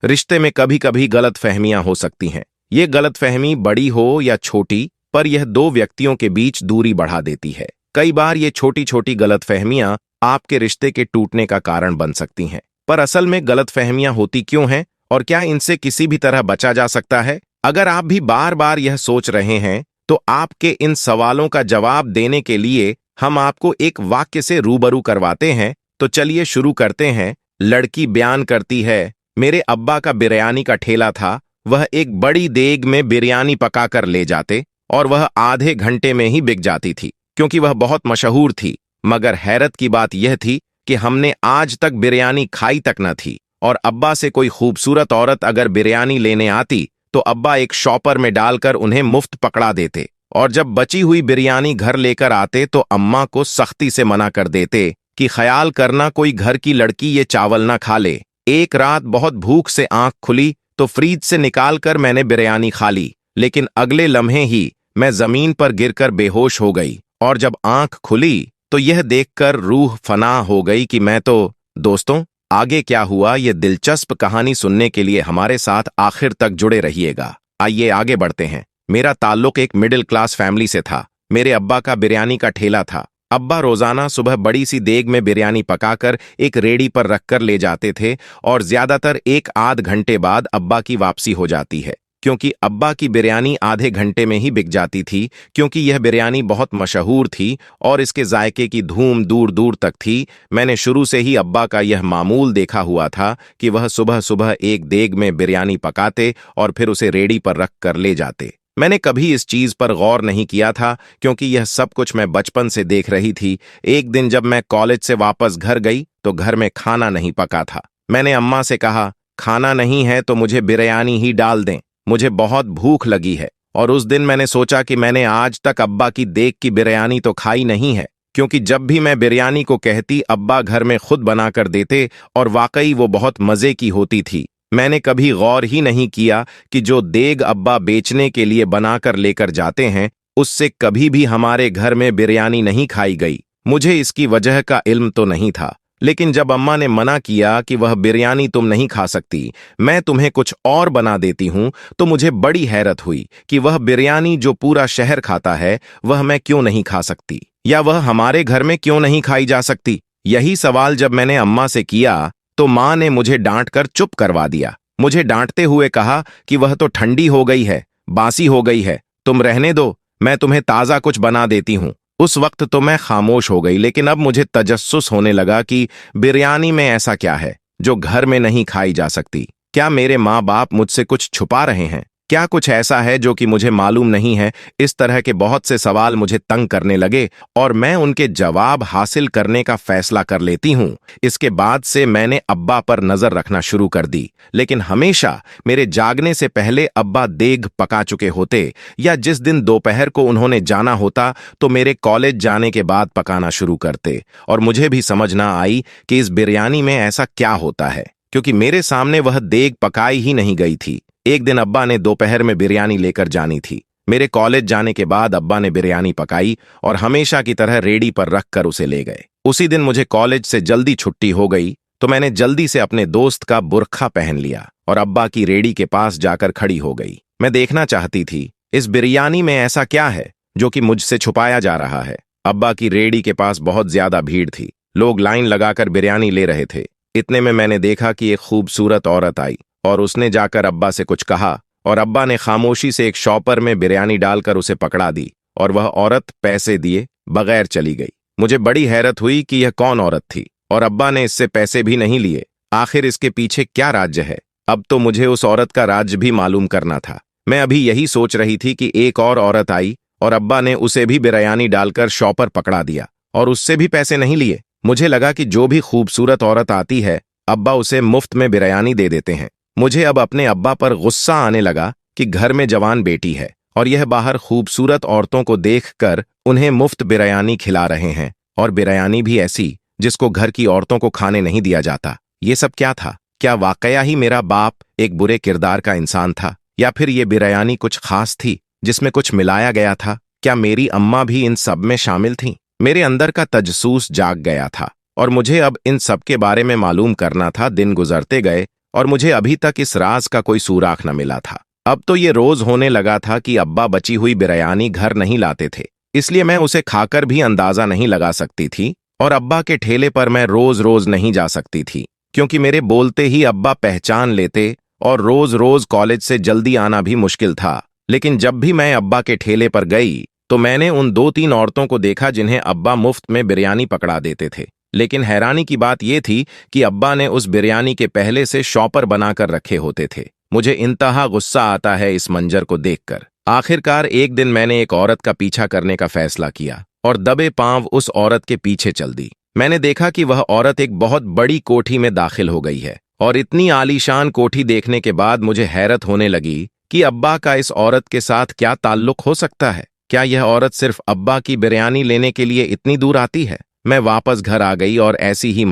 रिश्ते में कभी कभी गलतफहमियां हो सकती हैं। ये गलतफहमी बड़ी हो या छोटी, पर यह दो व्यक्तियों के बीच दूरी बढ़ा देती है। कई बार ये छोटी छोटी गलतफहमियां आपके रिश्ते के टूटने का कारण बन सकती हैं। पर असल में गलतफहमियां होती क्यों हैं और क्या इनसे किसी भी तरह बचा जा सकता है? अगर आप भी बार बार यह सोच रहे हैं, तो आपके इन सवालों का जवाब देने के लिए हम आपको एक वाक्य से रूबरू करवाते हैं। तो चलिए शुरू करते हैं। लड़की बयान करती है, मेरे अब्बा का बिरयानी का ठेला था। वह एक बड़ी देग में बिरयानी पकाकर ले जाते और वह आधे घंटे में ही बिक जाती थी, क्योंकि वह बहुत मशहूर थी। मगर हैरत की बात यह थी कि हमने आज तक बिरयानी खाई तक न थी। और अब्बा से कोई खूबसूरत औरत अगर बिरयानी लेने आती तो अब्बा एक शॉपर में डालकर उन्हें मुफ्त पकड़ा देते, और जब बची हुई बिरयानी घर लेकर आते तो अम्मा को सख्ती से मना कर देते कि ख्याल करना कोई घर की लड़की ये चावल ना खा ले। एक रात बहुत भूख से आंख खुली तो फ्रीज से निकालकर मैंने बिरयानी खा ली, लेकिन अगले लम्हे ही मैं जमीन पर गिरकर बेहोश हो गई। और जब आंख खुली तो यह देखकर रूह फना हो गई कि मैं तो। दोस्तों, आगे क्या हुआ ये दिलचस्प कहानी सुनने के लिए हमारे साथ आखिर तक जुड़े रहिएगा। आइए आगे बढ़ते हैं। मेरा ताल्लुक एक मिडिल क्लास फैमिली से था। मेरे अब्बा का बिरयानी का ठेला था। अब्बा रोजाना सुबह बड़ी सी देग में बिरयानी पकाकर एक रेडी पर रखकर ले जाते थे, और ज्यादातर एक आध घंटे बाद अब्बा की वापसी हो जाती है, क्योंकि अब्बा की बिरयानी आधे घंटे में ही बिक जाती थी, क्योंकि यह बिरयानी बहुत मशहूर थी और इसके जायके की धूम दूर दूर तक थी। मैंने शुरू से ही अब्बा का यह मामूल देखा हुआ था कि वह सुबह सुबह एक देग में बिरयानी पकाते और फिर उसे रेडी पर रख कर ले जाते। मैंने कभी इस चीज पर गौर नहीं किया था, क्योंकि यह सब कुछ मैं बचपन से देख रही थी। एक दिन जब मैं कॉलेज से वापस घर गई तो घर में खाना नहीं पका था। मैंने अम्मा से कहा, खाना नहीं है तो मुझे बिरयानी ही डाल दें, मुझे बहुत भूख लगी है। और उस दिन मैंने सोचा कि मैंने आज तक अब्बा की देग की बिरयानी तो खाई नहीं है, क्योंकि जब भी मैं बिरयानी को कहती अब्बा घर में खुद बना कर देते, और वाकई वो बहुत मजे की होती थी। मैंने कभी गौर ही नहीं किया कि जो देग अब्बा बेचने के लिए बनाकर लेकर जाते हैं, उससे कभी भी हमारे घर में बिरयानी नहीं खाई गई। मुझे इसकी वजह का इल्म तो नहीं था, लेकिन जब अम्मा ने मना किया कि वह बिरयानी तुम नहीं खा सकती, मैं तुम्हें कुछ और बना देती हूं, तो मुझे बड़ी हैरत हुई कि वह बिरयानी जो पूरा शहर खाता है, वह मैं क्यों नहीं खा सकती, या वह हमारे घर में क्यों नहीं खाई जा सकती। यही सवाल जब मैंने अम्मा से किया तो माँ ने मुझे डांट कर चुप करवा दिया। मुझे डांटते हुए कहा कि वह तो ठंडी हो गई है, बासी हो गई है, तुम रहने दो, मैं तुम्हें ताज़ा कुछ बना देती हूँ। उस वक्त तो मैं खामोश हो गई, लेकिन अब मुझे तजस्सुस होने लगा कि बिरयानी में ऐसा क्या है जो घर में नहीं खाई जा सकती। क्या मेरे माँ बाप मुझसे कुछ छुपा रहे हैं? क्या कुछ ऐसा है जो कि मुझे मालूम नहीं है? इस तरह के बहुत से सवाल मुझे तंग करने लगे और मैं उनके जवाब हासिल करने का फैसला कर लेती हूँ। इसके बाद से मैंने अब्बा पर नजर रखना शुरू कर दी, लेकिन हमेशा मेरे जागने से पहले अब्बा देग पका चुके होते, या जिस दिन दोपहर को उन्होंने जाना होता तो मेरे कॉलेज जाने के बाद पकाना शुरू करते। और मुझे भी समझ ना आई कि इस बिरयानी में ऐसा क्या होता है, क्योंकि मेरे सामने वह देग पकाई ही नहीं गई थी। एक दिन अब्बा ने दोपहर में बिरयानी लेकर जानी थी। मेरे कॉलेज जाने के बाद अब्बा ने बिरयानी पकाई और हमेशा की तरह रेडी पर रखकर उसे ले गए। उसी दिन मुझे कॉलेज से जल्दी छुट्टी हो गई, तो मैंने जल्दी से अपने दोस्त का बुर्खा पहन लिया और अब्बा की रेडी के पास जाकर खड़ी हो गई। मैं देखना चाहती थी इस बिरयानी में ऐसा क्या है जो कि मुझसे छुपाया जा रहा है। अब्बा की रेडी के पास बहुत ज्यादा भीड़ थी, लोग लाइन लगाकर बिरयानी ले रहे थे। इतने में मैंने देखा कि एक खूबसूरत औरत आई और उसने जाकर अब्बा से कुछ कहा, और अब्बा ने खामोशी से एक शॉपर में बिरयानी डालकर उसे पकड़ा दी, और वह औरत पैसे दिए बगैर चली गई। मुझे बड़ी हैरत हुई कि यह कौन औरत थी, और अब्बा ने इससे पैसे भी नहीं लिए। आखिर इसके पीछे क्या राज्य है? अब तो मुझे उस औरत का राज्य भी मालूम करना था। मैं अभी यही सोच रही थी कि एक और औरत आई और अब्बा ने उसे भी बिरयानी डालकर शॉपर पकड़ा दिया और उससे भी पैसे नहीं लिए। मुझे लगा कि जो भी खूबसूरत औरत आती है, अब्बा उसे मुफ्त में बिरयानी दे देते हैं। मुझे अब अपने अब्बा पर गुस्सा आने लगा कि घर में जवान बेटी है और यह बाहर खूबसूरत औरतों को देखकर उन्हें मुफ्त बिरयानी खिला रहे हैं, और बिरयानी भी ऐसी जिसको घर की औरतों को खाने नहीं दिया जाता। ये सब क्या था? क्या वाकया ही मेरा बाप एक बुरे किरदार का इंसान था, या फिर ये बिरयानी कुछ खास थी जिसमें कुछ मिलाया गया था? क्या मेरी अम्मा भी इन सब में शामिल थीं? मेरे अंदर का तजसूस जाग गया था और मुझे अब इन सब के बारे में मालूम करना था। दिन गुजरते गए और मुझे अभी तक इस राज का कोई सुराग न मिला था। अब तो ये रोज होने लगा था कि अब्बा बची हुई बिरयानी घर नहीं लाते थे, इसलिए मैं उसे खाकर भी अंदाजा नहीं लगा सकती थी, और अब्बा के ठेले पर मैं रोज रोज नहीं जा सकती थी, क्योंकि मेरे बोलते ही अब्बा पहचान लेते और रोज रोज कॉलेज से जल्दी आना भी मुश्किल था। लेकिन जब भी मैं अब्बा के ठेले पर गई तो मैंने उन 2-3 औरतों को देखा जिन्हें अब्बा मुफ्त में बिरयानी पकड़ा देते थे। लेकिन हैरानी की बात यह थी कि अब्बा ने उस बिरयानी के पहले से शॉपर बनाकर रखे होते थे। मुझे इंतहा गुस्सा आता है इस मंजर को देखकर। आखिरकार एक दिन मैंने एक औरत का पीछा करने का फैसला किया और दबे पांव उस औरत के पीछे चल दी। मैंने देखा कि वह औरत एक बहुत बड़ी कोठी में दाखिल हो गई है, और इतनी आलीशान कोठी देखने के बाद मुझे हैरत होने लगी कि अब्बा का इस औरत के साथ क्या ताल्लुक हो सकता है। क्या यह औरत सिर्फ अब्बा की बिरयानी लेने के लिए इतनी दूर आती है? मैं वापस घर आ गई और ऐसी ही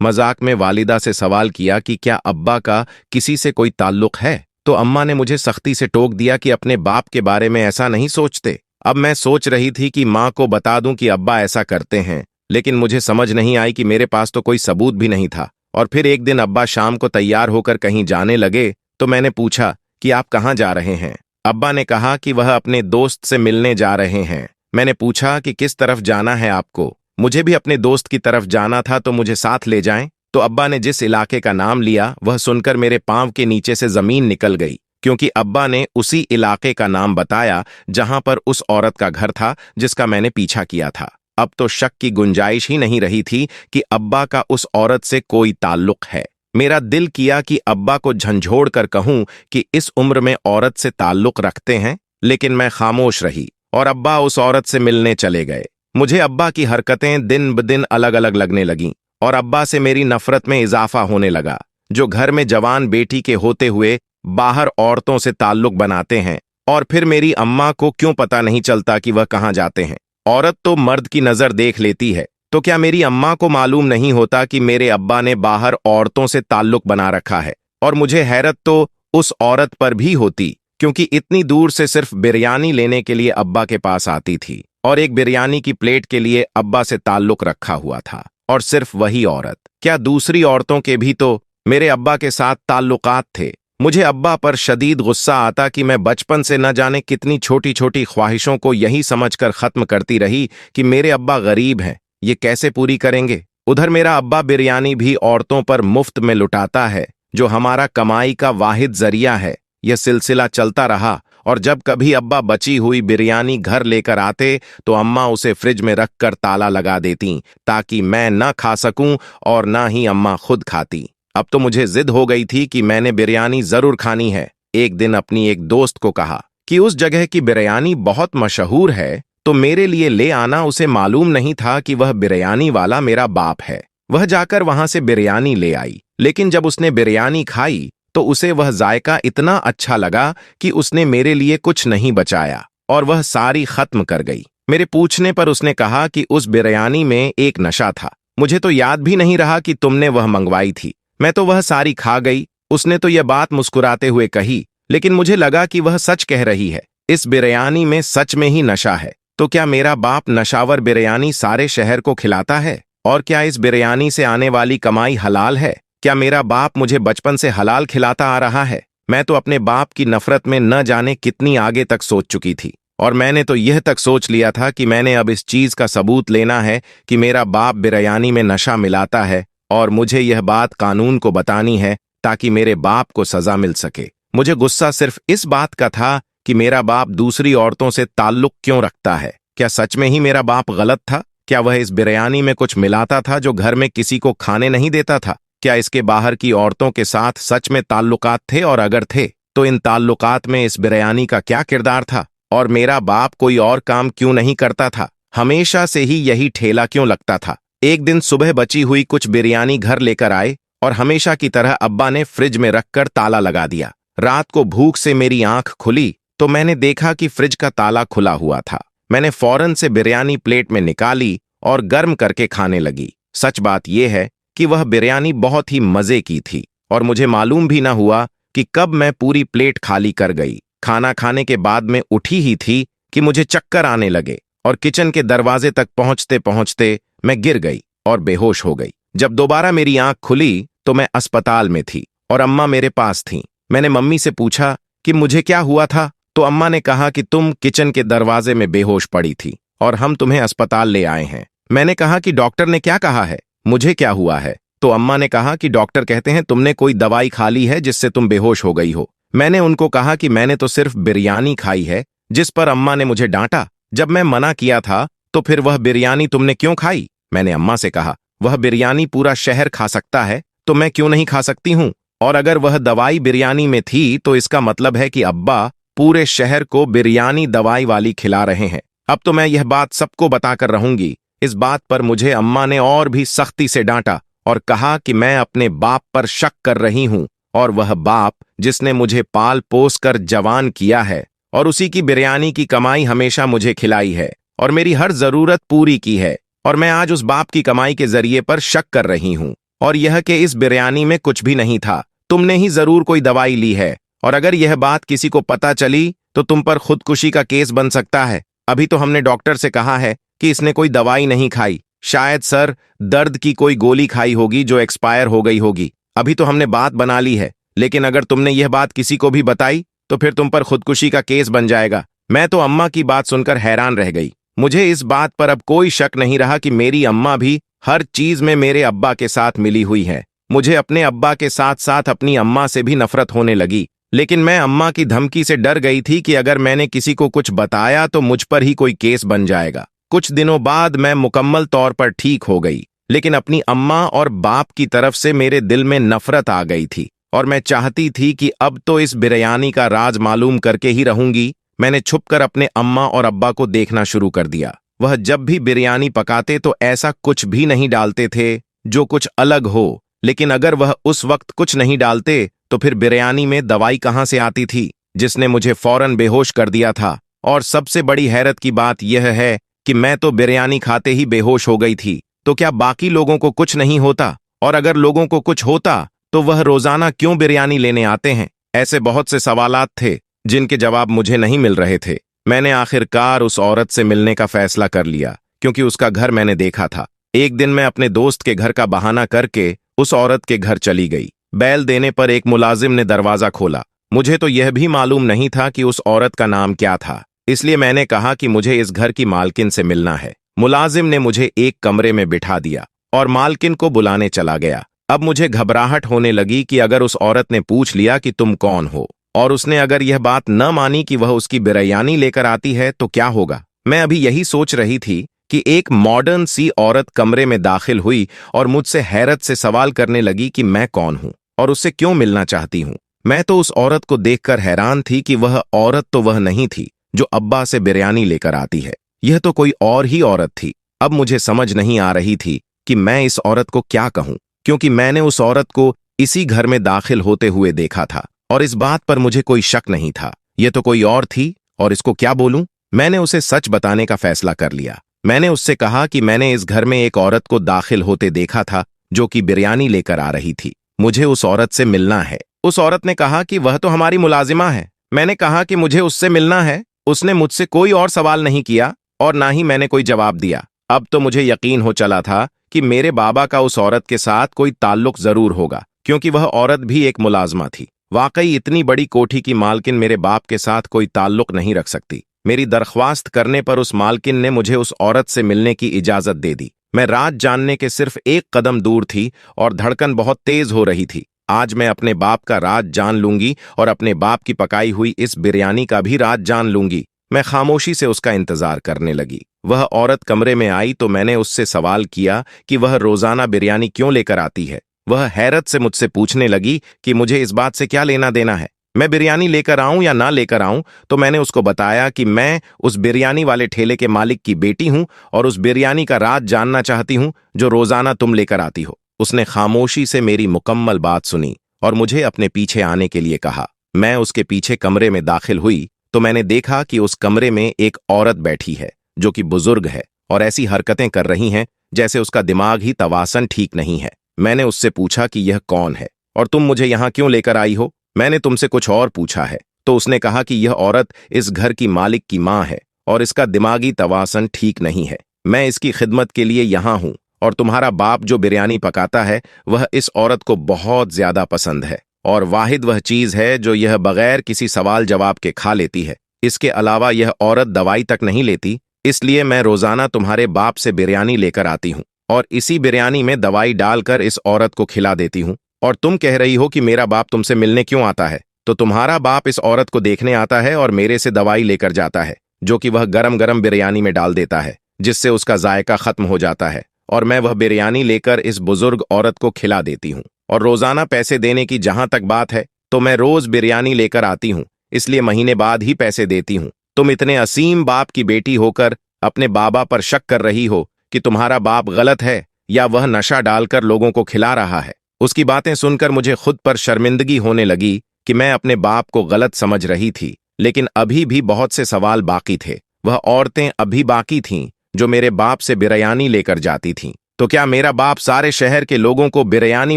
मजाक में वालिदा से सवाल किया कि क्या अब्बा का किसी से कोई ताल्लुक है? तो अम्मा ने मुझे सख्ती से टोक दिया कि अपने बाप के बारे में ऐसा नहीं सोचते। अब मैं सोच रही थी कि माँ को बता दूं कि अब्बा ऐसा करते हैं, लेकिन मुझे समझ नहीं आई कि मेरे पास तो कोई सबूत भी नहीं था। और फिर एक दिन अब्बा शाम को तैयार होकर कहीं जाने लगे तो मैंने पूछा कि आप कहाँ जा रहे हैं? अब्बा ने कहा कि वह अपने दोस्त से मिलने जा रहे हैं। मैंने पूछा कि किस तरफ जाना है आपको? मुझे भी अपने दोस्त की तरफ जाना था, तो मुझे साथ ले जाएं? तो अब्बा ने जिस इलाके का नाम लिया वह सुनकर मेरे पांव के नीचे से जमीन निकल गई, क्योंकि अब्बा ने उसी इलाके का नाम बताया जहां पर उस औरत का घर था जिसका मैंने पीछा किया था। अब तो शक की गुंजाइश ही नहीं रही थी कि अब्बा का उस औरत से कोई ताल्लुक है। मेरा दिल किया कि अब्बा को झंझोड़ कर कहूं कि इस उम्र में औरत से ताल्लुक रखते हैं, लेकिन मैं खामोश रही और अब्बा उस औरत से मिलने चले गए। मुझे अब्बा की हरकतें दिन ब दिन अलग अलग लगने लगीं और अब्बा से मेरी नफरत में इजाफा होने लगा, जो घर में जवान बेटी के होते हुए बाहर औरतों से ताल्लुक बनाते हैं। और फिर मेरी अम्मा को क्यों पता नहीं चलता कि वह कहाँ जाते हैं? औरत तो मर्द की नजर देख लेती है, तो क्या मेरी अम्मा को मालूम नहीं होता कि मेरे अब्बा ने बाहर औरतों से ताल्लुक बना रखा है? और मुझे हैरत तो उस औरत पर भी होती, क्योंकि इतनी दूर से सिर्फ बिरयानी लेने के लिए अब्बा के पास आती थी और एक बिरयानी की प्लेट के लिए अब्बा से ताल्लुक रखा हुआ था। और सिर्फ वही औरत, क्या दूसरी औरतों के भी तो मेरे अब्बा के साथ ताल्लुकात थे? मुझे अब्बा पर शदीद गुस्सा आता कि मैं बचपन से न जाने कितनी छोटी छोटी ख्वाहिशों को यही समझकर खत्म करती रही कि मेरे अब्बा गरीब हैं, ये कैसे पूरी करेंगे। उधर मेरा अब्बा बिरयानी भी औरतों पर मुफ्त में लुटाता है, जो हमारा कमाई का वाहिद जरिया है। यह सिलसिला चलता रहा, और जब कभी अब्बा बची हुई बिरयानी घर लेकर आते तो अम्मा उसे फ्रिज में रखकर ताला लगा देती, ताकि मैं न खा सकूं और न ही अम्मा खुद खाती। अब तो मुझे जिद हो गई थी कि मैंने बिरयानी जरूर खानी है। एक दिन अपनी एक दोस्त को कहा कि उस जगह की बिरयानी बहुत मशहूर है, तो मेरे लिए ले आना। उसे मालूम नहीं था कि वह बिरयानी वाला मेरा बाप है। वह जाकर वहां से बिरयानी ले आई, लेकिन जब उसने बिरयानी खाई तो उसे वह जायका इतना अच्छा लगा कि उसने मेरे लिए कुछ नहीं बचाया और वह सारी खत्म कर गई। मेरे पूछने पर उसने कहा कि उस बिरयानी में एक नशा था। मुझे तो याद भी नहीं रहा कि तुमने वह मंगवाई थी, मैं तो वह सारी खा गई। उसने तो यह बात मुस्कुराते हुए कही, लेकिन मुझे लगा कि वह सच कह रही है। इस बिरयानी में सच में ही नशा है। तो क्या मेरा बाप नशावर बिरयानी सारे शहर को खिलाता है? और क्या इस बिरयानी से आने वाली कमाई हलाल है? क्या मेरा बाप मुझे बचपन से हलाल खिलाता आ रहा है? मैं तो अपने बाप की नफरत में न जाने कितनी आगे तक सोच चुकी थी, और मैंने तो यह तक सोच लिया था कि मैंने अब इस चीज का सबूत लेना है कि मेरा बाप बिरयानी में नशा मिलाता है, और मुझे यह बात कानून को बतानी है ताकि मेरे बाप को सजा मिल सके। मुझे गुस्सा सिर्फ इस बात का था कि मेरा बाप दूसरी औरतों से ताल्लुक क्यों रखता है। क्या सच में ही मेरा बाप गलत था? क्या वह इस बिरयानी में कुछ मिलाता था जो घर में किसी को खाने नहीं देता था? क्या इसके बाहर की औरतों के साथ सच में ताल्लुकात थे, और अगर थे तो इन ताल्लुकात में इस बिरयानी का क्या किरदार था? और मेरा बाप कोई और काम क्यों नहीं करता था? हमेशा से ही यही ठेला क्यों लगता था? एक दिन सुबह बची हुई कुछ बिरयानी घर लेकर आए और हमेशा की तरह अब्बा ने फ्रिज में रखकर ताला लगा दिया। रात को भूख से मेरी आंख खुली तो मैंने देखा कि फ्रिज का ताला खुला हुआ था। मैंने फौरन से बिरयानी प्लेट में निकाली और गर्म करके खाने लगी। सच बात यह है कि वह बिरयानी बहुत ही मजे की थी, और मुझे मालूम भी ना हुआ कि कब मैं पूरी प्लेट खाली कर गई। खाना खाने के बाद में उठी ही थी कि मुझे चक्कर आने लगे, और किचन के दरवाजे तक पहुंचते पहुंचते मैं गिर गई और बेहोश हो गई। जब दोबारा मेरी आंख खुली तो मैं अस्पताल में थी और अम्मा मेरे पास थीं। मैंने मम्मी से पूछा कि मुझे क्या हुआ था, तो अम्मा ने कहा कि तुम किचन के दरवाजे में बेहोश पड़ी थी और हम तुम्हें अस्पताल ले आए हैं। मैंने कहा कि डॉक्टर ने क्या कहा है, मुझे क्या हुआ है? तो अम्मा ने कहा कि डॉक्टर कहते हैं तुमने कोई दवाई खा ली है जिससे तुम बेहोश हो गई हो। मैंने उनको कहा कि मैंने तो सिर्फ बिरयानी खाई है, जिस पर अम्मा ने मुझे डांटा। जब मैं मना किया था तो फिर वह बिरयानी तुमने क्यों खाई? मैंने अम्मा से कहा वह बिरयानी पूरा शहर खा सकता है तो मैं क्यों नहीं खा सकती हूँ? और अगर वह दवाई बिरयानी में थी तो इसका मतलब है कि अब्बा पूरे शहर को बिरयानी दवाई वाली खिला रहे हैं। अब तो मैं यह बात सबको बताकर रहूंगी। इस बात पर मुझे अम्मा ने और भी सख्ती से डांटा और कहा कि मैं अपने बाप पर शक कर रही हूं, और वह बाप जिसने मुझे पाल पोस कर जवान किया है और उसी की बिरयानी की कमाई हमेशा मुझे खिलाई है और मेरी हर जरूरत पूरी की है, और मैं आज उस बाप की कमाई के जरिए पर शक कर रही हूं, और यह कि इस बिरयानी में कुछ भी नहीं था, तुमने ही जरूर कोई दवाई ली है, और अगर यह बात किसी को पता चली तो तुम पर खुदकुशी का केस बन सकता है। अभी तो हमने डॉक्टर से कहा है कि इसने कोई दवाई नहीं खाई, शायद सर दर्द की कोई गोली खाई होगी जो एक्सपायर हो गई होगी। अभी तो हमने बात बना ली है, लेकिन अगर तुमने यह बात किसी को भी बताई तो फिर तुम पर खुदकुशी का केस बन जाएगा। मैं तो अम्मा की बात सुनकर हैरान रह गई। मुझे इस बात पर अब कोई शक नहीं रहा कि मेरी अम्मा भी हर चीज में मेरे अब्बा के साथ मिली हुई है। मुझे अपने अब्बा के साथ साथ अपनी अम्मा से भी नफरत होने लगी, लेकिन मैं अम्मा की धमकी से डर गई थी कि अगर मैंने किसी को कुछ बताया तो मुझ पर ही कोई केस बन जाएगा। कुछ दिनों बाद मैं मुकम्मल तौर पर ठीक हो गई, लेकिन अपनी अम्मा और बाप की तरफ से मेरे दिल में नफरत आ गई थी और मैं चाहती थी कि अब तो इस बिरयानी का राज मालूम करके ही रहूंगी। मैंने छुपकर अपने अम्मा और अब्बा को देखना शुरू कर दिया। वह जब भी बिरयानी पकाते तो ऐसा कुछ भी नहीं डालते थे जो कुछ अलग हो, लेकिन अगर वह उस वक्त कुछ नहीं डालते तो फिर बिरयानी में दवाई कहां से आती थी जिसने मुझे फौरन बेहोश कर दिया था। और सबसे बड़ी हैरत की बात यह है कि मैं तो बिरयानी खाते ही बेहोश हो गई थी, तो क्या बाकी लोगों को कुछ नहीं होता? और अगर लोगों को कुछ होता तो वह रोजाना क्यों बिरयानी लेने आते हैं? ऐसे बहुत से सवालात थे जिनके जवाब मुझे नहीं मिल रहे थे। मैंने आखिरकार उस औरत से मिलने का फैसला कर लिया, क्योंकि उसका घर मैंने देखा था। एक दिन मैं अपने दोस्त के घर का बहाना करके उस औरत के घर चली गई। बैल देने पर एक मुलाजिम ने दरवाजा खोला। मुझे तो यह भी मालूम नहीं था कि उस औरत का नाम क्या था, इसलिए मैंने कहा कि मुझे इस घर की मालकिन से मिलना है। मुलाजिम ने मुझे एक कमरे में बिठा दिया और मालकिन को बुलाने चला गया। अब मुझे घबराहट होने लगी कि अगर उस औरत ने पूछ लिया कि तुम कौन हो, और उसने अगर यह बात न मानी कि वह उसकी बिरयानी लेकर आती है तो क्या होगा। मैं अभी यही सोच रही थी कि एक मॉडर्न सी औरत कमरे में दाखिल हुई और मुझसे हैरत से सवाल करने लगी कि मैं कौन हूं और उससे क्यों मिलना चाहती हूं। मैं तो उस औरत को देखकर हैरान थी कि वह औरत तो वह नहीं थी जो अब्बा से बिरयानी लेकर आती है, यह तो कोई और ही औरत थी। अब मुझे समझ नहीं आ रही थी कि मैं इस औरत को क्या कहूं, क्योंकि मैंने उस औरत को इसी घर में दाखिल होते हुए देखा था और इस बात पर मुझे कोई शक नहीं था। यह तो कोई और थी और इसको क्या बोलूं। मैंने उसे सच बताने का फैसला कर लिया। मैंने उससे कहा कि मैंने इस घर में एक औरत को दाखिल होते देखा था जो कि बिरयानी लेकर आ रही थी। मुझे उस औरत से मिलना है। उस औरत ने कहा कि वह तो हमारी मुलाजिमा है। मैंने कहा कि मुझे उससे मिलना है। उसने मुझसे कोई और सवाल नहीं किया और ना ही मैंने कोई जवाब दिया। अब तो मुझे यकीन हो चला था कि मेरे बाबा का उस औरत के साथ कोई ताल्लुक जरूर होगा, क्योंकि वह औरत भी एक मुलाजमा थी। वाकई इतनी बड़ी कोठी की मालकिन मेरे बाप के साथ कोई ताल्लुक नहीं रख सकती। मेरी दरख्वास्त करने पर उस मालकिन ने मुझे उस औरत से मिलने की इजाजत दे दी। मैं राज जानने के सिर्फ एक कदम दूर थी और धड़कन बहुत तेज हो रही थी। आज मैं अपने बाप का राज जान लूंगी और अपने बाप की पकाई हुई इस बिरयानी का भी राज जान लूंगी। मैं खामोशी से उसका इंतजार करने लगी। वह औरत कमरे में आई तो मैंने उससे सवाल किया कि वह रोजाना बिरयानी क्यों लेकर आती है। वह हैरत से मुझसे पूछने लगी कि मुझे इस बात से क्या लेना देना है, मैं बिरयानी लेकर आऊं या ना लेकर आऊं। तो मैंने उसको बताया कि मैं उस बिरयानी वाले ठेले के मालिक की बेटी हूं और उस बिरयानी का राज जानना चाहती हूं जो रोजाना तुम लेकर आती हो। उसने खामोशी से मेरी मुकम्मल बात सुनी और मुझे अपने पीछे आने के लिए कहा। मैं उसके पीछे कमरे में दाखिल हुई तो मैंने देखा कि उस कमरे में एक औरत बैठी है जो कि बुजुर्ग है और ऐसी हरकतें कर रही हैं जैसे उसका दिमाग ही तवासन ठीक नहीं है। मैंने उससे पूछा कि यह कौन है और तुम मुझे यहां क्यों लेकर आई हो। मैंने तुमसे कुछ और पूछा है। तो उसने कहा कि यह औरत इस घर की मालिक की मां है और इसका दिमागी तवासन ठीक नहीं है। मैं इसकी खिदमत के लिए यहां हूं और तुम्हारा बाप जो बिरयानी पकाता है वह इस औरत को बहुत ज्यादा पसंद है और वाहिद वह चीज है जो यह बगैर किसी सवाल जवाब के खा लेती है। इसके अलावा यह औरत दवाई तक नहीं लेती, इसलिए मैं रोजाना तुम्हारे बाप से बिरयानी लेकर आती हूँ और इसी बिरयानी में दवाई डालकर इस औरत को खिला देती हूँ। और तुम कह रही हो कि मेरा बाप तुमसे मिलने क्यों आता है, तो तुम्हारा बाप इस औरत को देखने आता है और मेरे से दवाई लेकर जाता है, जो कि वह गरम गरम बिरयानी में डाल देता है, जिससे उसका जायका खत्म हो जाता है और मैं वह बिरयानी लेकर इस बुजुर्ग औरत को खिला देती हूँ। और रोजाना पैसे देने की जहां तक बात है, तो मैं रोज बिरयानी लेकर आती हूँ, इसलिए महीने बाद ही पैसे देती हूँ। तुम इतने असीम बाप की बेटी होकर अपने बाबा पर शक कर रही हो कि तुम्हारा बाप गलत है या वह नशा डालकर लोगों को खिला रहा है। उसकी बातें सुनकर मुझे खुद पर शर्मिंदगी होने लगी कि मैं अपने बाप को गलत समझ रही थी, लेकिन अभी भी बहुत से सवाल बाकी थे। वह औरतें अभी बाकी थीं जो मेरे बाप से बिरयानी लेकर जाती थीं। तो क्या मेरा बाप सारे शहर के लोगों को बिरयानी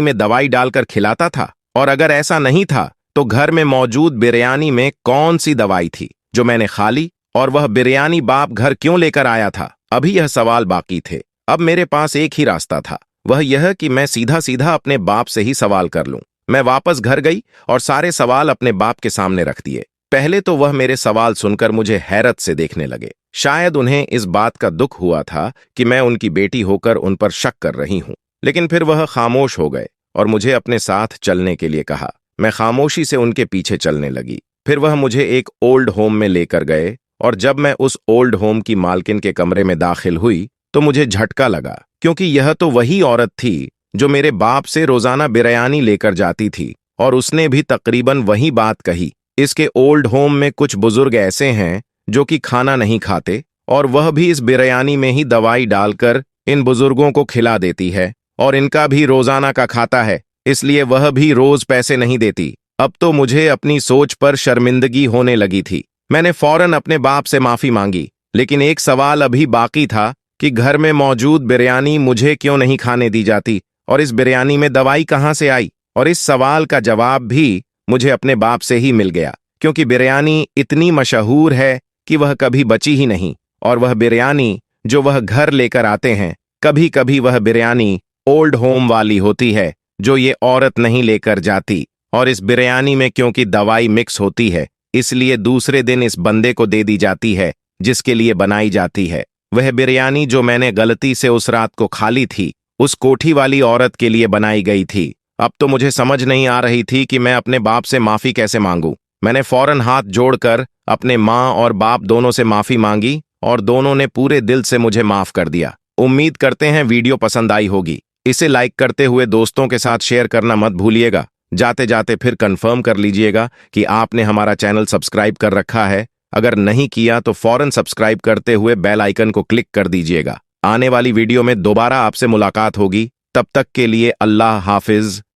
में दवाई डालकर खिलाता था? और अगर ऐसा नहीं था तो घर में मौजूद बिरयानी में कौन सी दवाई थी जो मैंने खा ली? और वह बिरयानी बाप घर क्यों लेकर आया था? अभी यह सवाल बाकी थे। अब मेरे पास एक ही रास्ता था, वह यह कि मैं सीधा सीधा अपने बाप से ही सवाल कर लूं। मैं वापस घर गई और सारे सवाल अपने बाप के सामने रख दिए। पहले तो वह मेरे सवाल सुनकर मुझे हैरत से देखने लगे। शायद उन्हें इस बात का दुख हुआ था कि मैं उनकी बेटी होकर उन पर शक कर रही हूं। लेकिन फिर वह खामोश हो गए और मुझे अपने साथ चलने के लिए कहा। मैं खामोशी से उनके पीछे चलने लगी। फिर वह मुझे एक ओल्ड होम में लेकर गए और जब मैं उस ओल्ड होम की मालकिन के कमरे में दाखिल हुई तो मुझे झटका लगा, क्योंकि यह तो वही औरत थी जो मेरे बाप से रोजाना बिरयानी लेकर जाती थी और उसने भी तकरीबन वही बात कही। इसके ओल्ड होम में कुछ बुजुर्ग ऐसे हैं जो कि खाना नहीं खाते और वह भी इस बिरयानी में ही दवाई डालकर इन बुजुर्गों को खिला देती है और इनका भी रोजाना का खाता है, इसलिए वह भी रोज पैसे नहीं देती। अब तो मुझे अपनी सोच पर शर्मिंदगी होने लगी थी। मैंने फौरन अपने बाप से माफी मांगी, लेकिन एक सवाल अभी बाकी था कि घर में मौजूद बिरयानी मुझे क्यों नहीं खाने दी जाती और इस बिरयानी में दवाई कहां से आई? और इस सवाल का जवाब भी मुझे अपने बाप से ही मिल गया, क्योंकि बिरयानी इतनी मशहूर है कि वह कभी बची ही नहीं। और वह बिरयानी जो वह घर लेकर आते हैं, कभी कभी वह बिरयानी ओल्ड होम वाली होती है जो ये औरत नहीं लेकर जाती। और इस बिरयानी में क्योंकि दवाई मिक्स होती है, इसलिए दूसरे दिन इस बंदे को दे दी जाती है जिसके लिए बनाई जाती है। वह बिरयानी जो मैंने गलती से उस रात को खा ली थी, उस कोठी वाली औरत के लिए बनाई गई थी। अब तो मुझे समझ नहीं आ रही थी कि मैं अपने बाप से माफी कैसे मांगूं। मैंने फौरन हाथ जोड़कर अपने माँ और बाप दोनों से माफी मांगी और दोनों ने पूरे दिल से मुझे माफ कर दिया। उम्मीद करते हैं वीडियो पसंद आई होगी। इसे लाइक करते हुए दोस्तों के साथ शेयर करना मत भूलिएगा। जाते जाते फिर कंफर्म कर लीजिएगा कि आपने हमारा चैनल सब्सक्राइब कर रखा है। अगर नहीं किया तो फौरन सब्सक्राइब करते हुए बेल आइकन को क्लिक कर दीजिएगा। आने वाली वीडियो में दोबारा आपसे मुलाकात होगी। तब तक के लिए अल्लाह हाफिज।